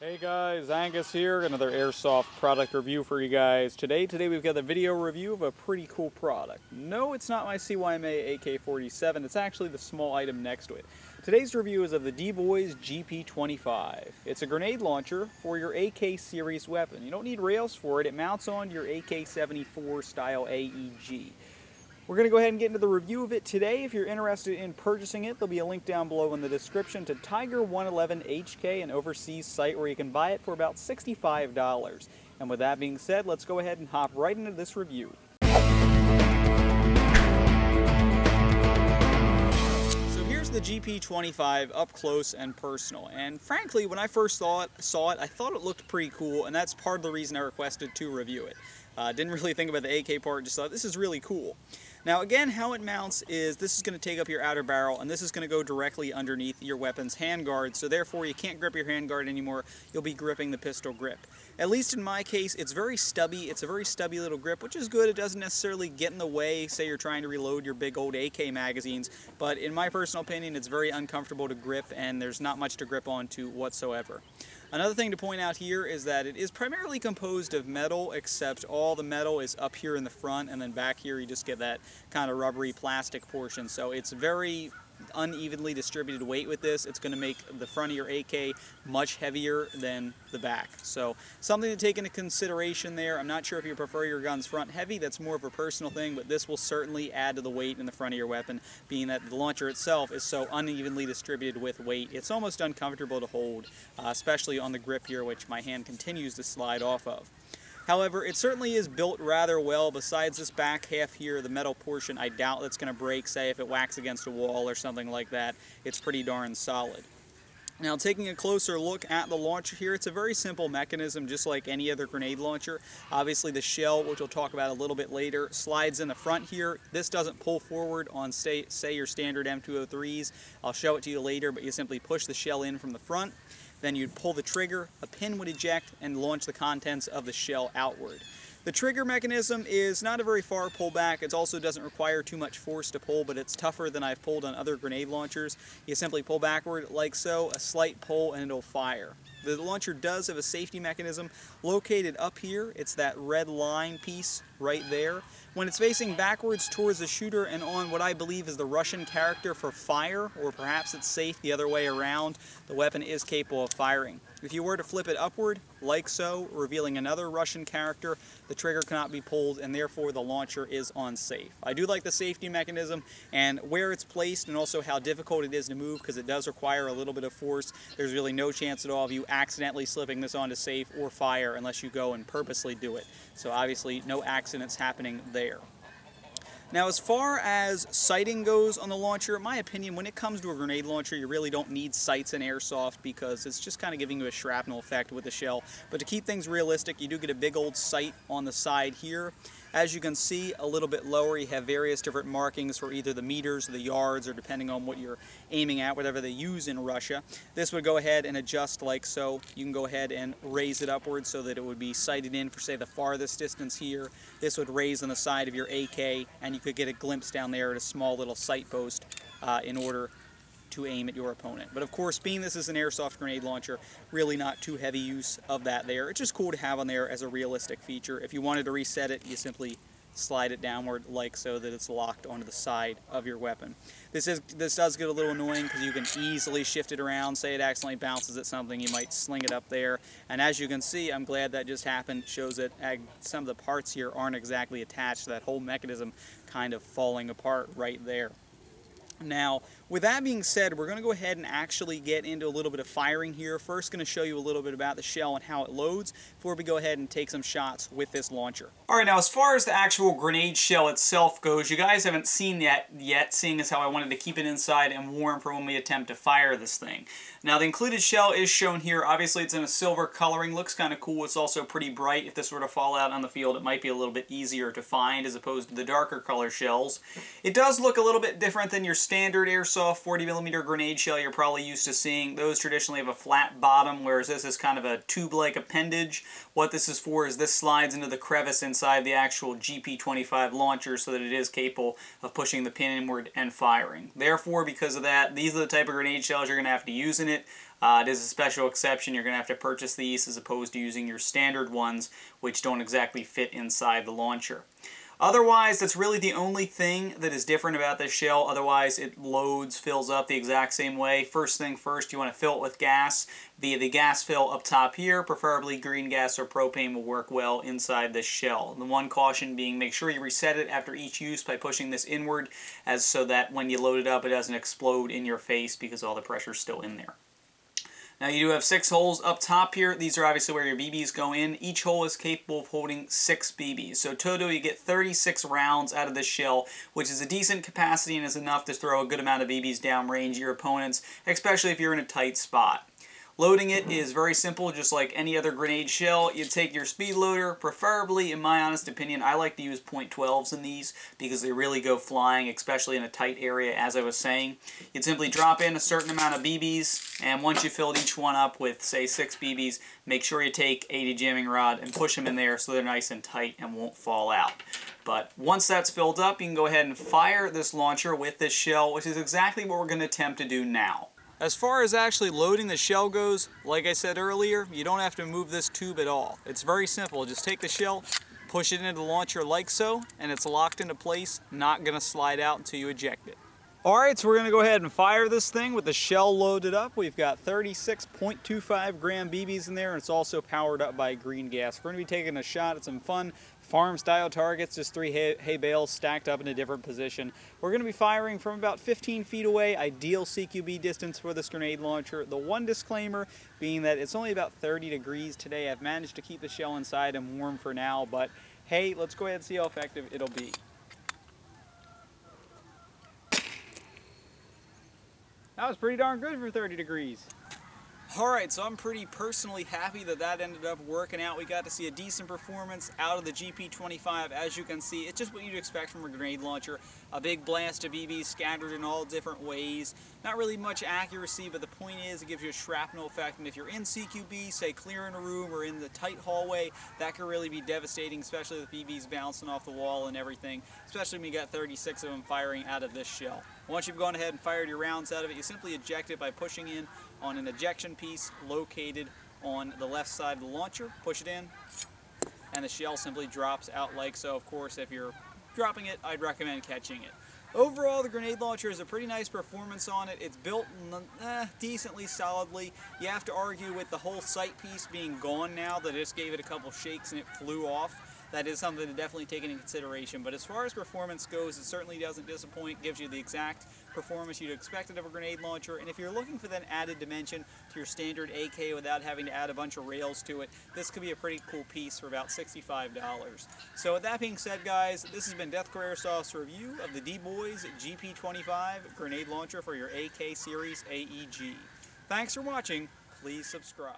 Hey guys, Angus here, another Airsoft product review for you guys. Today we've got a video review of a pretty cool product. No, it's not my CYMA AK-47, it's actually the small item next to it. Today's review is of the DBOYS GP-25. It's a grenade launcher for your AK series weapon. You don't need rails for it, it mounts on your AK-74 style AEG. We're going to go ahead and get into the review of it today. If you're interested in purchasing it, there'll be a link down below in the description to Tiger 111 HK, an overseas site where you can buy it for about $65. And with that being said, let's go ahead and hop right into this review. The GP-25 up close and personal, and frankly when I first saw it I thought it looked pretty cool, and that's part of the reason I requested to review it. Didn't really think about the AK part, just thought this is really cool. Now again, how it mounts is this is going to take up your outer barrel, and this is going to go directly underneath your weapon's handguard, so therefore you can't grip your handguard anymore, you'll be gripping the pistol grip. At least in my case, it's very stubby, it's a very stubby little grip, which is good. It doesn't necessarily get in the way, say you're trying to reload your big old AK magazines, but in my personal opinion, it's very uncomfortable to grip, and there's not much to grip onto whatsoever. Another thing to point out here is that it is primarily composed of metal, except all the metal is up here in the front, and then back here you just get that kind of rubbery plastic portion. So it's very unevenly distributed weight with this. It's going to make the front of your AK much heavier than the back. So something to take into consideration there. I'm not sure if you prefer your guns front heavy, that's more of a personal thing, but this will certainly add to the weight in the front of your weapon, being that the launcher itself is so unevenly distributed with weight. It's almost uncomfortable to hold, especially on the grip here, which my hand continues to slide off of. However, it certainly is built rather well. Besides this back half here, the metal portion, I doubt that's going to break, say if it whacks against a wall or something like that. It's pretty darn solid. Now, taking a closer look at the launcher here, it's a very simple mechanism, just like any other grenade launcher. Obviously, the shell, which we'll talk about a little bit later, slides in the front here. This doesn't pull forward on, say your standard M203s. I'll show it to you later, but you simply push the shell in from the front. Then you'd pull the trigger, a pin would eject, and launch the contents of the shell outward. The trigger mechanism is not a very far pullback. It also doesn't require too much force to pull, but it's tougher than I've pulled on other grenade launchers. You simply pull backward like so, a slight pull, and it'll fire. The launcher does have a safety mechanism located up here. It's that red line piece right there. When it's facing backwards towards the shooter and on what I believe is the Russian character for fire, or perhaps it's safe the other way around, the weapon is capable of firing. If you were to flip it upward, like so, revealing another Russian character, the trigger cannot be pulled, and therefore the launcher is unsafe. I do like the safety mechanism and where it's placed, and also how difficult it is to move, because it does require a little bit of force. There's really no chance at all of you accidentally slipping this onto safe or fire unless you go and purposely do it. So obviously no accidents happening there. Now, as far as sighting goes on the launcher, in my opinion, when it comes to a grenade launcher, you really don't need sights in Airsoft, because it's just kind of giving you a shrapnel effect with the shell. But to keep things realistic, you do get a big old sight on the side here. As you can see, a little bit lower, you have various different markings for either the meters or the yards, or depending on what you're aiming at, whatever they use in Russia. This would go ahead and adjust like so. You can go ahead and raise it upwards so that it would be sighted in for, say, the farthest distance here. This would raise on the side of your AK, and you could get a glimpse down there at a small little sight post in order to aim at your opponent. But of course, being this is an Airsoft grenade launcher, really not too heavy use of that there. It's just cool to have on there as a realistic feature. If you wanted to reset it, you simply slide it downward like so that it's locked onto the side of your weapon. This does get a little annoying because you can easily shift it around. Say it accidentally bounces at something, you might sling it up there. And as you can see, I'm glad that just happened. It shows that some of the parts here aren't exactly attached, that whole mechanism kind of falling apart right there. Now, with that being said, we're going to go ahead and actually get into a little bit of firing here. First, going to show you a little bit about the shell and how it loads before we go ahead and take some shots with this launcher. Alright, now as far as the actual grenade shell itself goes, you guys haven't seen that yet, seeing as how I wanted to keep it inside and warm for when we attempt to fire this thing. Now, the included shell is shown here. Obviously, it's in a silver coloring. Looks kind of cool. It's also pretty bright. If this were to fall out on the field, it might be a little bit easier to find as opposed to the darker color shells. It does look a little bit different than your standard Airsoft 40mm grenade shell you're probably used to seeing. Those traditionally have a flat bottom, whereas this is kind of a tube-like appendage. What this is for is this slides into the crevice inside the actual GP-25 launcher so that it is capable of pushing the pin inward and firing. Therefore, because of that, these are the type of grenade shells you're going to have to use in it. It is a special exception. You're going to have to purchase these as opposed to using your standard ones, which don't exactly fit inside the launcher. Otherwise, that's really the only thing that is different about this shell. Otherwise, it loads, fills up the exact same way. First thing first, you want to fill it with gas via the gas fill up top here. Preferably green gas or propane will work well inside this shell. The one caution being, make sure you reset it after each use by pushing this inward, as so that when you load it up, it doesn't explode in your face because all the pressure is still in there. Now you do have 6 holes up top here. These are obviously where your BBs go in. Each hole is capable of holding 6 BBs. So total you get 36 rounds out of this shell, which is a decent capacity and is enough to throw a good amount of BBs downrange your opponents, especially if you're in a tight spot. Loading it is very simple, just like any other grenade shell. You take your speed loader, preferably, in my honest opinion, I like to use .12s in these because they really go flying, especially in a tight area, as I was saying. You'd simply drop in a certain amount of BBs, and once you filled each one up with, say, 6 BBs, make sure you take a jamming rod and push them in there so they're nice and tight and won't fall out. But once that's filled up, you can go ahead and fire this launcher with this shell, which is exactly what we're going to attempt to do now. As far as actually loading the shell goes, like I said earlier, you don't have to move this tube at all. It's very simple. Just take the shell, push it into the launcher like so, and it's locked into place, not going to slide out until you eject it. Alright, so we're going to go ahead and fire this thing with the shell loaded up. We've got 36.25 gram BBs in there, and it's also powered up by green gas. We're going to be taking a shot at some fun farm-style targets, just 3 hay bales stacked up in a different position. We're going to be firing from about 15 feet away, ideal CQB distance for this grenade launcher. The one disclaimer being that it's only about 30 degrees today. I've managed to keep the shell inside and warm for now, but hey, let's go ahead and see how effective it'll be. That was pretty darn good for 30 degrees. Alright, so I'm pretty personally happy that that ended up working out. We got to see a decent performance out of the GP-25. As you can see, it's just what you'd expect from a grenade launcher. A big blast of BBs scattered in all different ways. Not really much accuracy, but the point is it gives you a shrapnel effect. And if you're in CQB, say clearing a room or in the tight hallway, that could really be devastating, especially with BBs bouncing off the wall and everything. Especially when you got 36 of them firing out of this shell. Once you've gone ahead and fired your rounds out of it, you simply eject it by pushing in on an ejection piece located on the left side of the launcher. Push it in, and the shell simply drops out like so. Of course, if you're dropping it, I'd recommend catching it. Overall, the grenade launcher has a pretty nice performance on it. It's built decently solidly. You have to argue with the whole sight piece being gone now that I just gave it a couple shakes and it flew off. That is something to definitely take into consideration. But as far as performance goes, it certainly doesn't disappoint. Gives you the exact performance you'd expect out of a grenade launcher. And if you're looking for that added dimension to your standard AK without having to add a bunch of rails to it, this could be a pretty cool piece for about $65. So with that being said, guys, this has been Deathcore Airsoft's review of the DBOYS GP-25 grenade launcher for your AK series AEG. Thanks for watching. Please subscribe.